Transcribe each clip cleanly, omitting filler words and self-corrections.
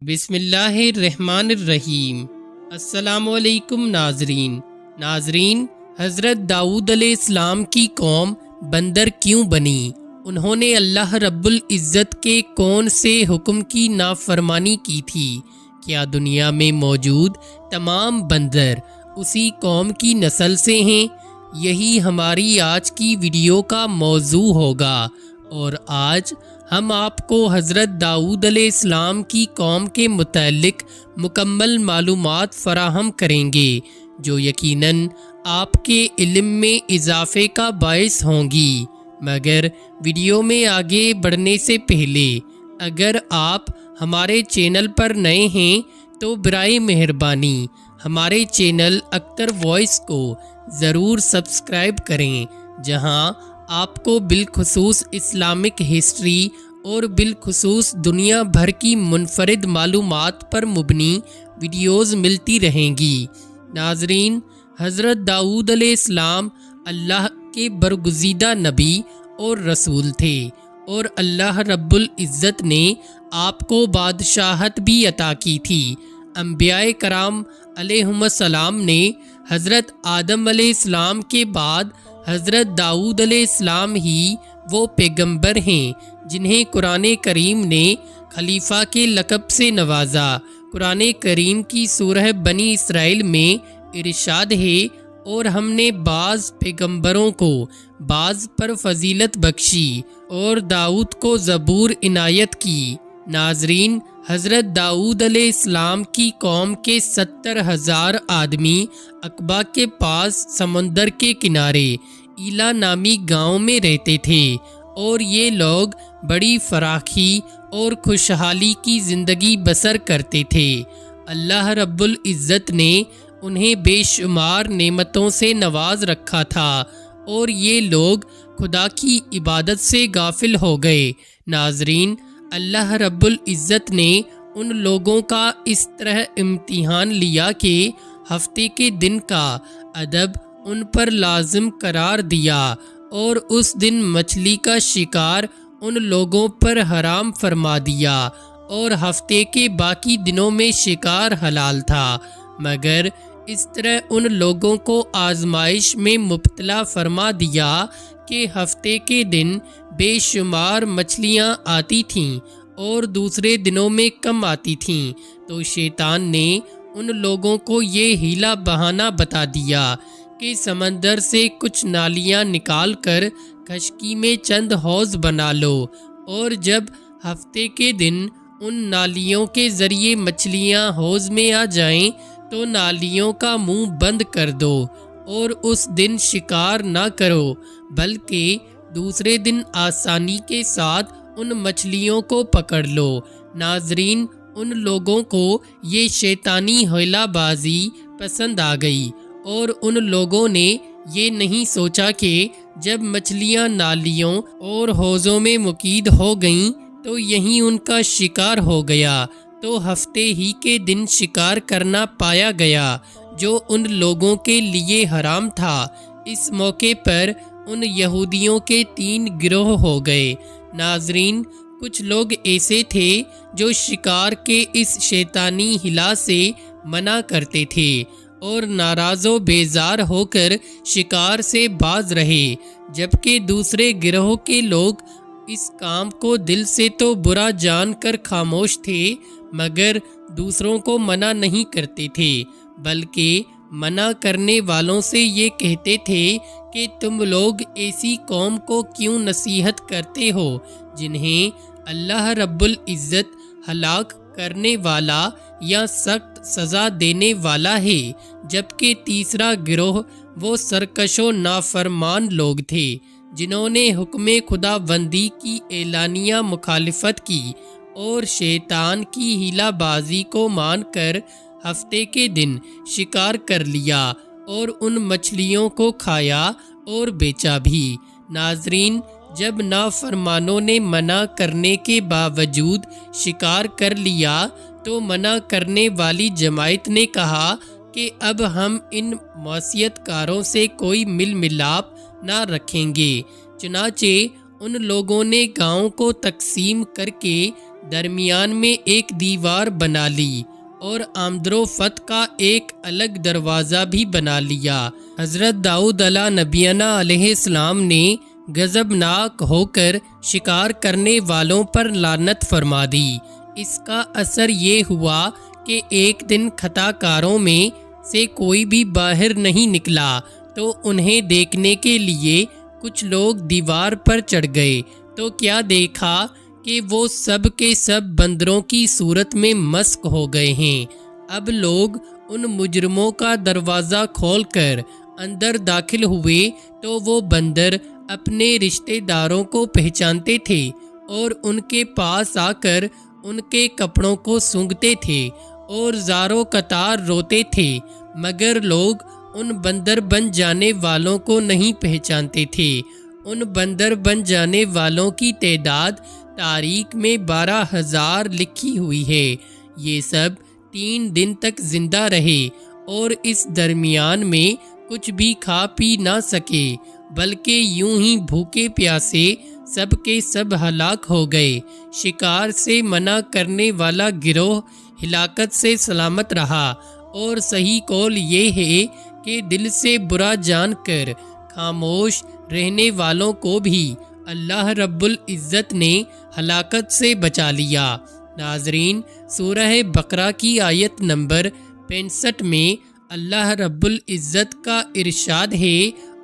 بسم اللہ الرحمن الرحیم۔ السلام علیکم ناظرین، حضرت داؤد علیہ السلام کی قوم بندر کیوں بنی؟ انہوں نے اللہ رب العزت کے کون سے حکم کی نافرمانی کی تھی؟ کیا دنیا میں موجود تمام بندر اسی قوم کی نسل سے ہیں؟ یہی ہماری آج کی ویڈیو کا موضوع ہوگا، اور آج ہم آپ کو حضرت داؤد علیہ السلام کی قوم کے متعلق مکمل معلومات فراہم کریں گے، جو یقیناً آپ کے علم میں اضافے کا باعث ہوں گی۔ مگر ویڈیو میں آگے بڑھنے سے پہلے اگر آپ ہمارے چینل پر نئے ہیں تو برائے مہربانی ہمارے چینل اختر وائس کو ضرور سبسکرائب کریں، جہاں آپ کو بالخصوص اسلامک ہسٹری اور بالخصوص دنیا بھر کی منفرد معلومات پر مبنی ویڈیوز ملتی رہیں گی۔ ناظرین، حضرت داؤد علیہ السلام اللہ کے برگزیدہ نبی اور رسول تھے، اور اللہ رب العزت نے آپ کو بادشاہت بھی عطا کی تھی۔ انبیاء کرام علیہم السلام نے حضرت آدم علیہ السلام کے بعد حضرت داؤد علیہ السلام ہی وہ پیغمبر ہیں جنہیں قرآن کریم نے خلیفہ کے لقب سے نوازا۔ قرآن کریم کی سورہ بنی اسرائیل میں ارشاد ہے، اور ہم نے بعض پیغمبروں کو بعض پر فضیلت بخشی اور داؤد کو زبور عنایت کی۔ ناظرین، حضرت داؤد علیہ السلام کی قوم کے 70,000 آدمی عقبہ کے پاس سمندر کے کنارے ایلا نامی گاؤں میں رہتے تھے، اور یہ لوگ بڑی فراخی اور خوشحالی کی زندگی بسر کرتے تھے۔ اللہ رب العزت نے انہیں بے شمار نعمتوں سے نواز رکھا تھا، اور یہ لوگ خدا کی عبادت سے غافل ہو گئے۔ ناظرین، اللہ رب العزت نے ان لوگوں کا اس طرح امتحان لیا کہ ہفتے کے دن کا ادب ان پر لازم قرار دیا، اور اس دن مچھلی کا شکار ان لوگوں پر حرام فرما دیا، اور ہفتے کے باقی دنوں میں شکار حلال تھا۔ مگر اس طرح ان لوگوں کو آزمائش میں مبتلا فرما دیا کہ ہفتے کے دن بے شمار مچھلیاں آتی تھیں اور دوسرے دنوں میں کم آتی تھیں، تو شیطان نے ان لوگوں کو یہ ہیلا بہانہ بتا دیا کہ سمندر سے کچھ نالیاں نکال کر خشکی میں چند حوض بنا لو، اور جب ہفتے کے دن ان نالیوں کے ذریعے مچھلیاں حوض میں آ جائیں تو نالیوں کا منہ بند کر دو، اور اس دن شکار نہ کرو، بلکہ دوسرے دن آسانی کے ساتھ ان مچھلیوں کو پکڑ لو۔ ناظرین، ان لوگوں کو یہ شیطانی حیلہ بازی پسند آ گئی، اور ان لوگوں نے یہ نہیں سوچا کہ جب مچھلیاں نالیوں اور حوضوں میں مقید ہو گئیں تو یہیں ان کا شکار ہو گیا، تو ہفتے ہی کے دن شکار کرنا پایا گیا جو ان لوگوں کے لیے حرام تھا۔ اس موقع پر ان یہودیوں کے 3 گروہ ہو گئے۔ ناظرین، کچھ لوگ ایسے تھے جو شکار کے اس شیطانی ہلا سے منع کرتے تھے، اور ناراض و بیزار ہو کر شکار سے باز رہے، جبکہ دوسرے گروہ کے لوگ اس کام کو دل سے تو برا جان کر خاموش تھے، مگر دوسروں کو منع نہیں کرتے تھے، بلکہ منع کرنے والوں سے یہ کہتے تھے کہ تم لوگ ایسی قوم کو کیوں نصیحت کرتے ہو جنہیں اللہ رب العزت ہلاک کرنے والا یا سخت سزا دینے والا ہے، جبکہ تیسرا گروہ وہ سرکش و نافرمان لوگ تھے جنہوں نے حکم خدا بندی کی اعلانیہ مخالفت کی اور شیطان کی ہیلا بازی کو مان کر ہفتے کے دن شکار کر لیا اور ان مچھلیوں کو کھایا اور بیچا بھی۔ ناظرین، جب نافرمانوں نے منع کرنے کے باوجود شکار کر لیا تو منع کرنے والی جماعت نے کہا کہ اب ہم ان معصیت کاروں سے کوئی مل ملاپ نہ رکھیں گے۔ چنانچہ ان لوگوں نے گاؤں کو تقسیم کر کے درمیان میں ایک دیوار بنا لی اور آمد و فت کا ایک الگ دروازہ بھی بنا لیا۔ حضرت داؤد علیہ نبینا علیہ السلام نے غضبناک ہو کر شکار کرنے والوں پر لعنت فرما دی۔ اس کا اثر یہ ہوا کہ ایک دن خطا کاروں میں سے کوئی بھی باہر نہیں نکلا تو انہیں دیکھنے کے لیے کچھ لوگ دیوار پر چڑھ گئے تو کیا دیکھا کہ وہ سب کے سب بندروں کی صورت میں مسخ ہو گئے ہیں۔ اب لوگ ان مجرموں کا دروازہ کھول کر اندر داخل ہوئے تو وہ بندر اپنے رشتہ داروں کو پہچانتے تھے اور ان کے پاس آ کر ان کے کپڑوں کو سونگھتے تھے اور زاروں قطار روتے تھے، مگر لوگ ان بندر بن جانے والوں کو نہیں پہچانتے تھے۔ ان بندر بن جانے والوں کی تعداد تاریخ میں 12,000 لکھی ہوئی ہے۔ یہ سب 3 دن تک زندہ رہے اور اس درمیان میں کچھ بھی کھا پی نہ سکے، بلکہ یوں ہی بھوکے پیاسے سب کے سب ہلاک ہو گئے۔ شکار سے منع کرنے والا گروہ ہلاکت سے سلامت رہا، اور صحیح قول یہ ہے کہ دل سے برا جان کر خاموش رہنے والوں کو بھی اللہ رب العزت نے ہلاکت سے بچا لیا۔ ناظرین، سورہ بقرہ کی آیت نمبر 65 میں اللہ رب العزت کا ارشاد ہے،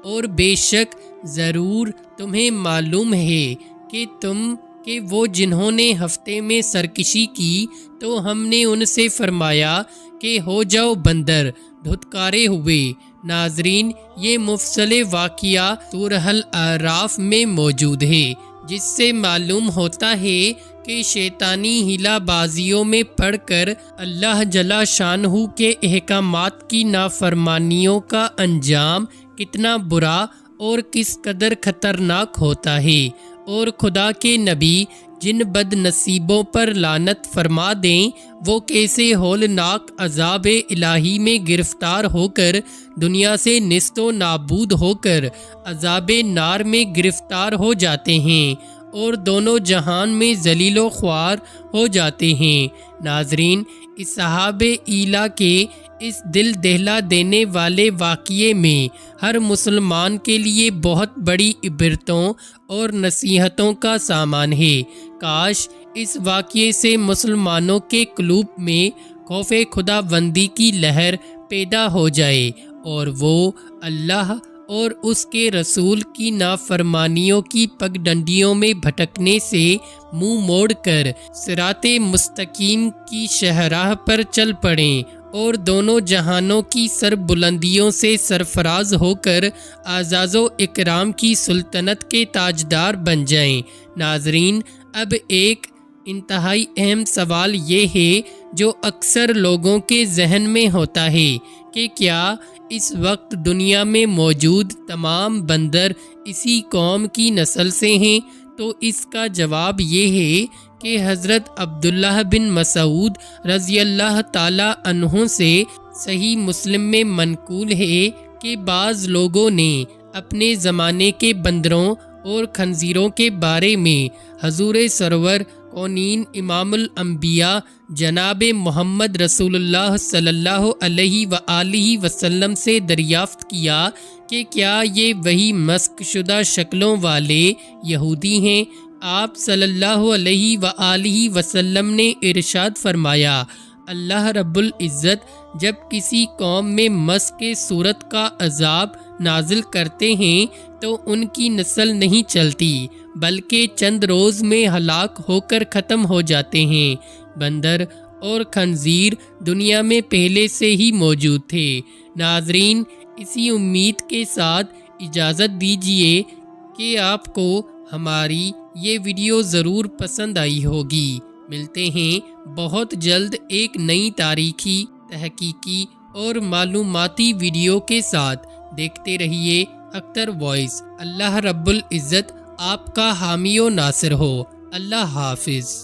اور بے شک ضرور تمہیں معلوم ہے کہ وہ جنہوں نے ہفتے میں سرکشی کی تو ہم نے ان سے فرمایا کہ ہو جاؤ بندر، دھتکارے ہوئے۔ ناظرین، یہ مفصل واقعہ سورہ الاعراف میں موجود ہے، جس سے معلوم ہوتا ہے کہ شیطانی ہیلا بازیوں میں پڑھ کر اللہ جل شانہ کے احکامات کی نافرمانیوں کا انجام کتنا برا اور کس قدر خطرناک ہوتا ہے، اور خدا کے نبی جن بد نصیبوں پر لعنت فرما دیں وہ کیسے ہولناک عذاب الہی میں گرفتار ہو کر دنیا سے نیست و نابود ہو کر عذاب نار میں گرفتار ہو جاتے ہیں اور دونوں جہان میں ذلیل و خوار ہو جاتے ہیں۔ ناظرین، اصحاب ایلا کے اس دل دہلا دینے والے واقعے میں ہر مسلمان کے لیے بہت بڑی عبرتوں اور نصیحتوں کا سامان ہے۔ کاش اس واقعے سے مسلمانوں کے قلوب میں خوف خدا بندی کی لہر پیدا ہو جائے اور وہ اللہ اور اس کے رسول کی نافرمانیوں کی پگڈنڈیوں میں بھٹکنے سے منہ موڑ کر صراط مستقیم کی شاہراہ پر چل پڑیں اور دونوں جہانوں کی سر بلندیوں سے سرفراز ہو کر اعزاز و اکرام کی سلطنت کے تاجدار بن جائیں۔ ناظرین، اب ایک انتہائی اہم سوال یہ ہے جو اکثر لوگوں کے ذہن میں ہوتا ہے کہ کیا اس وقت دنیا میں موجود تمام بندر اسی قوم کی نسل سے ہیں؟ تو اس کا جواب یہ ہے کہ حضرت عبداللہ بن مسعود رضی اللہ تعالی عنہ سے صحیح مسلم میں منقول ہے کہ بعض لوگوں نے اپنے زمانے کے بندروں اور خنزیروں کے بارے میں حضور سرور کونین امام الانبیاء جناب محمد رسول اللہ صلی اللہ علیہ وآلہ وسلم سے دریافت کیا کہ کیا یہ وہی مسخ شدہ شکلوں والے یہودی ہیں؟ آپ صلی اللہ علیہ وآلہ وسلم نے ارشاد فرمایا، اللہ رب العزت جب کسی قوم میں مسخ کے صورت کا عذاب نازل کرتے ہیں تو ان کی نسل نہیں چلتی بلکہ چند روز میں ہلاک ہو کر ختم ہو جاتے ہیں۔ بندر اور خنزیر دنیا میں پہلے سے ہی موجود تھے۔ ناظرین، اسی امید کے ساتھ اجازت دیجیے کہ آپ کو ہماری یہ ویڈیو ضرور پسند آئی ہوگی۔ ملتے ہیں بہت جلد ایک نئی تاریخی، تحقیقی اور معلوماتی ویڈیو کے ساتھ۔ دیکھتے رہیے اختر وائس۔ اللہ رب العزت آپ کا حامی و ناصر ہو۔ اللہ حافظ۔